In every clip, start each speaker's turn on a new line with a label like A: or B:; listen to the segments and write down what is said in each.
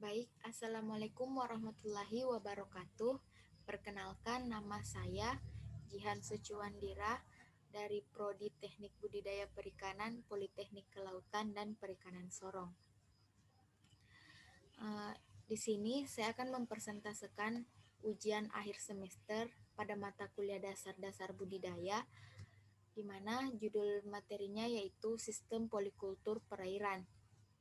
A: Baik, Assalamualaikum warahmatullahi wabarakatuh. Perkenalkan, nama saya Jihan Suciwandira dari Prodi Teknik Budidaya Perikanan, Politeknik Kelautan dan Perikanan Sorong. Di sini saya akan mempresentasikan ujian akhir semester pada mata kuliah dasar-dasar budidaya, di mana judul materinya yaitu Sistem Polikultur Perairan.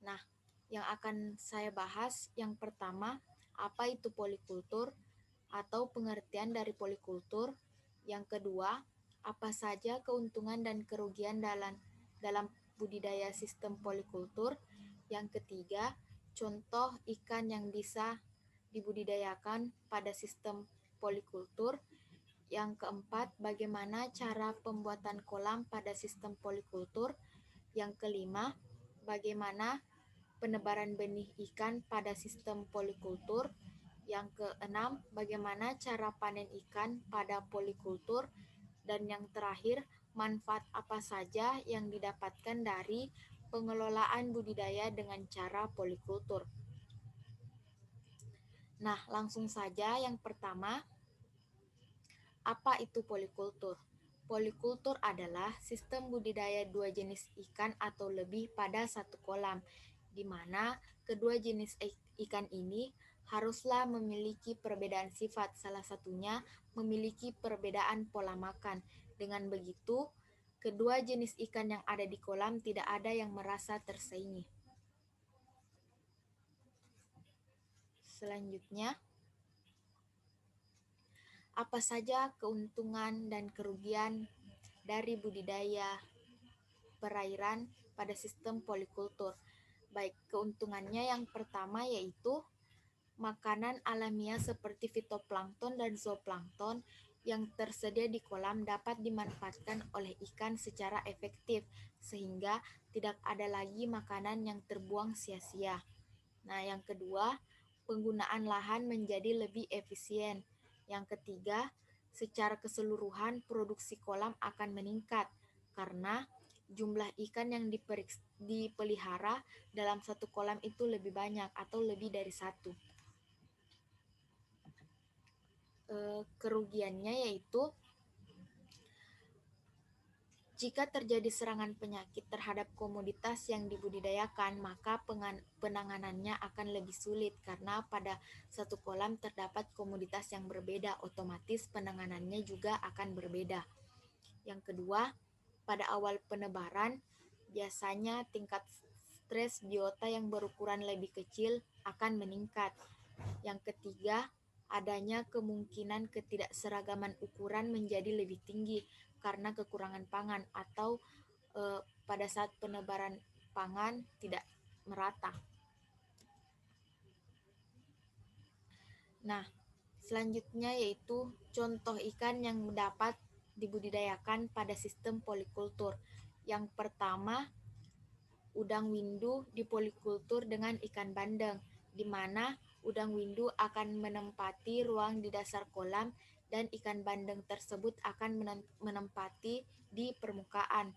A: Nah, yang akan saya bahas yang pertama, apa itu polikultur atau pengertian dari polikultur. Yang kedua, apa saja keuntungan dan kerugian dalam budidaya sistem polikultur. Yang ketiga, contoh ikan yang bisa dibudidayakan pada sistem polikultur. Yang keempat, bagaimana cara pembuatan kolam pada sistem polikultur. Yang kelima, bagaimana penebaran benih ikan pada sistem polikultur. Yang keenam, bagaimana cara panen ikan pada polikultur. Dan yang terakhir, manfaat apa saja yang didapatkan dari pengelolaan budidaya dengan cara polikultur. Nah, langsung saja yang pertama, apa itu polikultur? Polikultur adalah sistem budidaya dua jenis ikan atau lebih pada satu kolam, di mana kedua jenis ikan ini haruslah memiliki perbedaan sifat, salah satunya memiliki perbedaan pola makan. Dengan begitu, kedua jenis ikan yang ada di kolam tidak ada yang merasa tersaingi. Selanjutnya, apa saja keuntungan dan kerugian dari budidaya perairan pada sistem polikultur? Baik, keuntungannya yang pertama yaitu makanan alamiah seperti fitoplankton dan zooplankton yang tersedia di kolam dapat dimanfaatkan oleh ikan secara efektif, sehingga tidak ada lagi makanan yang terbuang sia-sia. Nah, yang kedua, penggunaan lahan menjadi lebih efisien. Yang ketiga, secara keseluruhan produksi kolam akan meningkat karena jumlah ikan yang dipelihara dalam satu kolam itu lebih banyak atau lebih dari satu. Kerugiannya yaitu jika terjadi serangan penyakit terhadap komoditas yang dibudidayakan, maka penanganannya akan lebih sulit karena pada satu kolam terdapat komoditas yang berbeda, otomatis penanganannya juga akan berbeda. Yang kedua, pada awal penebaran, biasanya tingkat stres biota yang berukuran lebih kecil akan meningkat. Yang ketiga, adanya kemungkinan ketidakseragaman ukuran menjadi lebih tinggi karena kekurangan pangan atau pada saat penebaran pangan tidak merata. Nah, selanjutnya yaitu contoh ikan yang dapat dibudidayakan pada sistem polikultur. Yang pertama, udang windu di polikultur dengan ikan bandeng, di mana udang windu akan menempati ruang di dasar kolam dan ikan bandeng tersebut akan menempati di permukaan.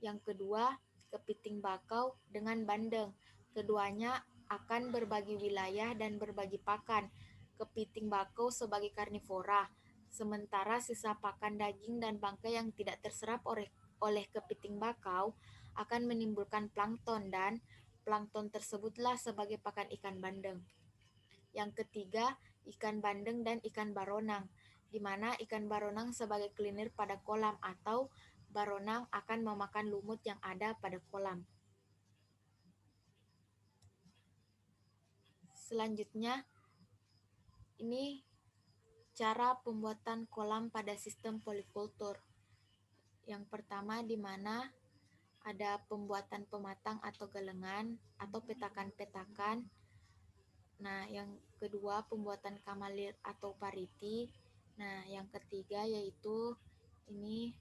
A: Yang kedua, kepiting bakau dengan bandeng. Keduanya akan berbagi wilayah dan berbagi pakan. Kepiting bakau sebagai karnivora, sementara sisa pakan daging dan bangkai yang tidak terserap oleh kepiting bakau akan menimbulkan plankton dan plankton tersebutlah sebagai pakan ikan bandeng. Yang ketiga, ikan bandeng dan ikan baronang, di mana ikan baronang sebagai klinir pada kolam atau baronang akan memakan lumut yang ada pada kolam. Selanjutnya, ini cara pembuatan kolam pada sistem polikultur. Yang pertama, di mana ada pembuatan pematang atau galengan atau petakan-petakan. Nah, yang kedua pembuatan kamalir atau pariti. Nah, yang ketiga yaitu ini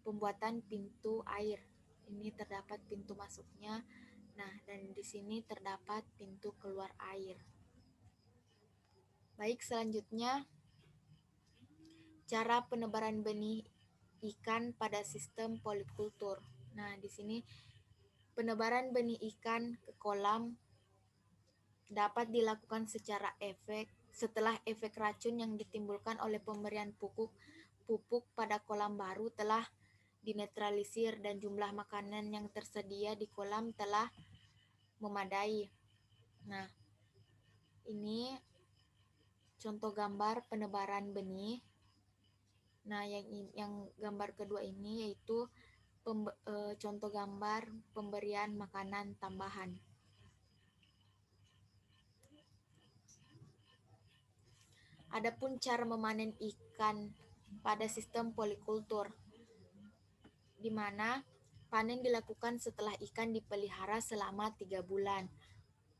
A: pembuatan pintu air. Ini terdapat pintu masuknya. Nah, dan di sini terdapat pintu keluar air. Baik, selanjutnya cara penebaran benih ikan pada sistem polikultur. Nah, di sini penebaran benih ikan ke kolam dapat dilakukan setelah efek racun yang ditimbulkan oleh pemberian pupuk pada kolam baru telah dinetralisir dan jumlah makanan yang tersedia di kolam telah memadai. Nah, ini contoh gambar penebaran benih. Nah, yang gambar kedua ini yaitu contoh gambar pemberian makanan tambahan. Adapun cara memanen ikan pada sistem polikultur, di mana panen dilakukan setelah ikan dipelihara selama 3 bulan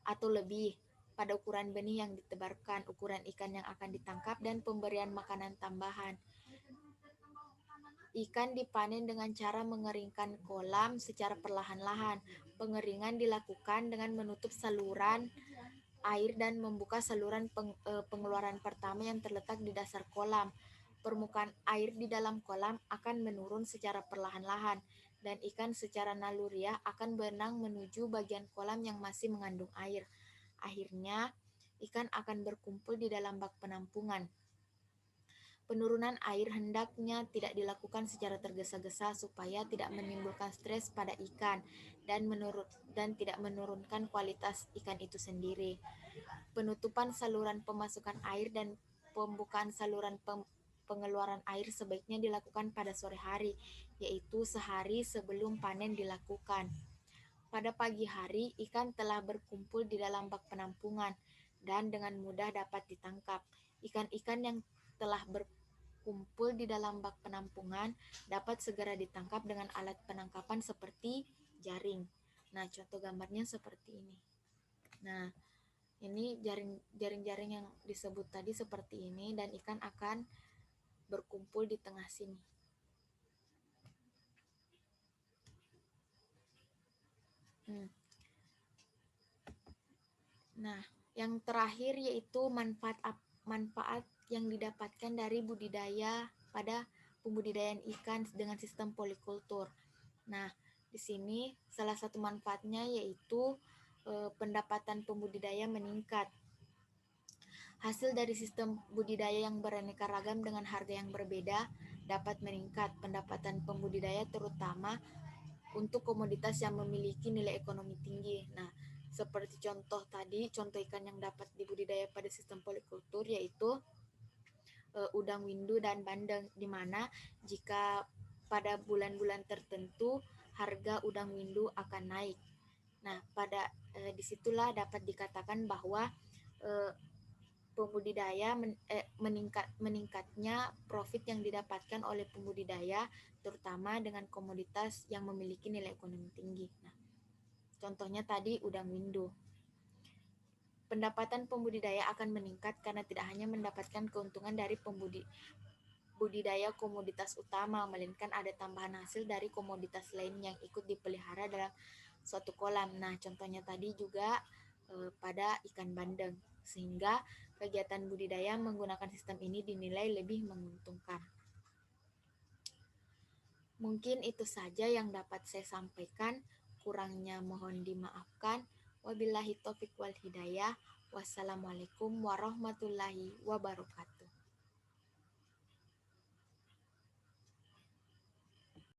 A: atau lebih pada ukuran benih yang ditebarkan, ukuran ikan yang akan ditangkap, dan pemberian makanan tambahan. Ikan dipanen dengan cara mengeringkan kolam secara perlahan-lahan. Pengeringan dilakukan dengan menutup saluran air dan membuka saluran pengeluaran pertama yang terletak di dasar kolam. Permukaan air di dalam kolam akan menurun secara perlahan-lahan, dan ikan secara naluriah akan berenang menuju bagian kolam yang masih mengandung air. Akhirnya, ikan akan berkumpul di dalam bak penampungan. Penurunan air hendaknya tidak dilakukan secara tergesa-gesa supaya tidak menimbulkan stres pada ikan dan tidak menurunkan kualitas ikan itu sendiri. Penutupan saluran pemasukan air dan pembukaan saluran pengeluaran air sebaiknya dilakukan pada sore hari, yaitu sehari sebelum panen dilakukan. Pada pagi hari, ikan telah berkumpul di dalam bak penampungan dan dengan mudah dapat ditangkap. Ikan-ikan yang telah berkumpul di dalam bak penampungan dapat segera ditangkap dengan alat penangkapan seperti jaring. Nah, contoh gambarnya seperti ini. Nah, ini jaring-jaring yang disebut tadi seperti ini, dan ikan akan berkumpul di tengah sini. Nah, yang terakhir yaitu manfaat yang didapatkan dari budidaya pada pembudidayaan ikan dengan sistem polikultur. Nah, di sini salah satu manfaatnya yaitu pendapatan pembudidaya meningkat. Hasil dari sistem budidaya yang beraneka ragam dengan harga yang berbeda dapat meningkat. Pendapatan pembudidaya terutama untuk komoditas yang memiliki nilai ekonomi tinggi. Nah, seperti contoh tadi, contoh ikan yang dapat dibudidaya pada sistem polikultur yaitu udang windu dan bandeng, di mana jika pada bulan-bulan tertentu harga udang windu akan naik. Nah, disitulah dapat dikatakan bahwa pembudidaya meningkatnya profit yang didapatkan oleh pembudidaya, terutama dengan komoditas yang memiliki nilai ekonomi tinggi. Nah, contohnya tadi udang windu. Pendapatan pembudidaya akan meningkat karena tidak hanya mendapatkan keuntungan dari budidaya komoditas utama, melainkan ada tambahan hasil dari komoditas lain yang ikut dipelihara dalam suatu kolam. Nah, contohnya tadi juga pada ikan bandeng, sehingga kegiatan budidaya menggunakan sistem ini dinilai lebih menguntungkan. Mungkin itu saja yang dapat saya sampaikan, kurangnya mohon dimaafkan. Wabillahi taufiq wal hidayah. Wassalamualaikum warahmatullahi wabarakatuh.